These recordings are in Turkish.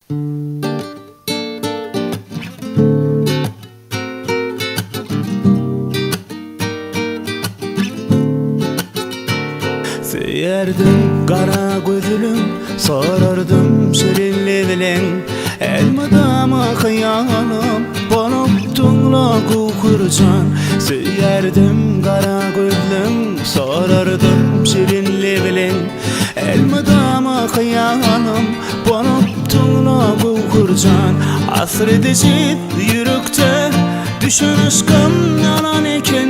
Seyerdim kara gözülüm, sorardım şirinli bilen. Elmadama kıyalım, bonup tuğla kukurcan. Seyerdim kara gözlüm, sorardım şirinli bilen. Elmadama kıyalım, bonup tuğla kukurcan. Asredici yürükte düşün aşkım yalan eken.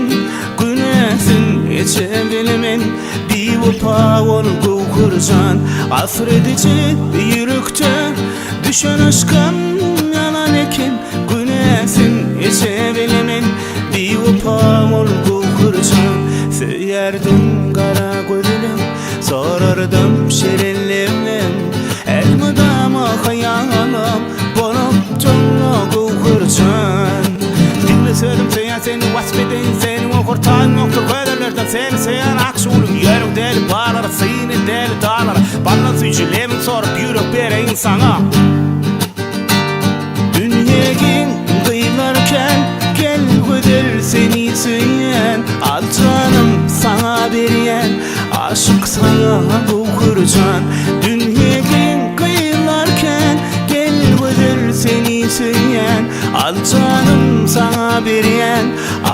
Günesin içebilimin bir vapa ol kukurcan. Asredici yürükte düşün aşkım yalan eken. Günesin içebilimin bir vapa ol kukurcan. Seyerdim kara gözlüm, sorardım şirinlimlim. Elmadama kıyalım, bonup tuğla kukurcan. Dinleserim seni vasfedin, seni okurtan nokta koyarlardan. Seni seyen akşulum yörük deli bağlara, seni deli dağlara. Bana sücülemin sorup yürük bereyim sana. Dünyekin kıylarken gel güdür seni söyleyen. Al canım sana beriyen, aşık sana okurcan. Dünyekin kıylarken gel güdür seni söyleyen. Al canım sana beriyen,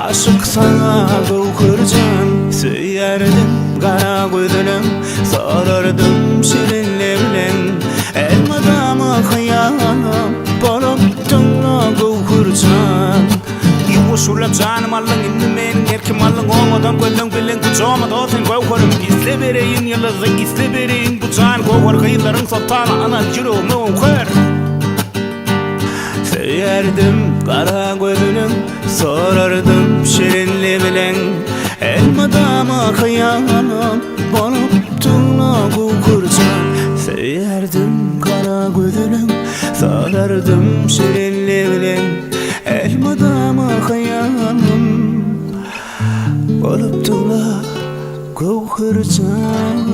aşık sana okurcan. Seyerdim kara gözlüm, sorardım şirinle bilen. Elmadama kıyalım, bonup tuğla okurcan. Yuvuşurlap canım allın indi menin erkim allın. Olmadan gönlün bilen kucağıma da sen koyarım. Gizle bereyin yıldızı, gizle bereyin bu can. Koyar kıyıların sultanı ana yüreğimi okur. Seyerdim kara gözlüm, sorardım şirinli bilen. Elmadama kıyalım, bonup tuğla kukurcan. Seyerdim kara gözlüm, sorardım şirinli bilen. Elmadama kıyalım, bonup tuğla kukurcan.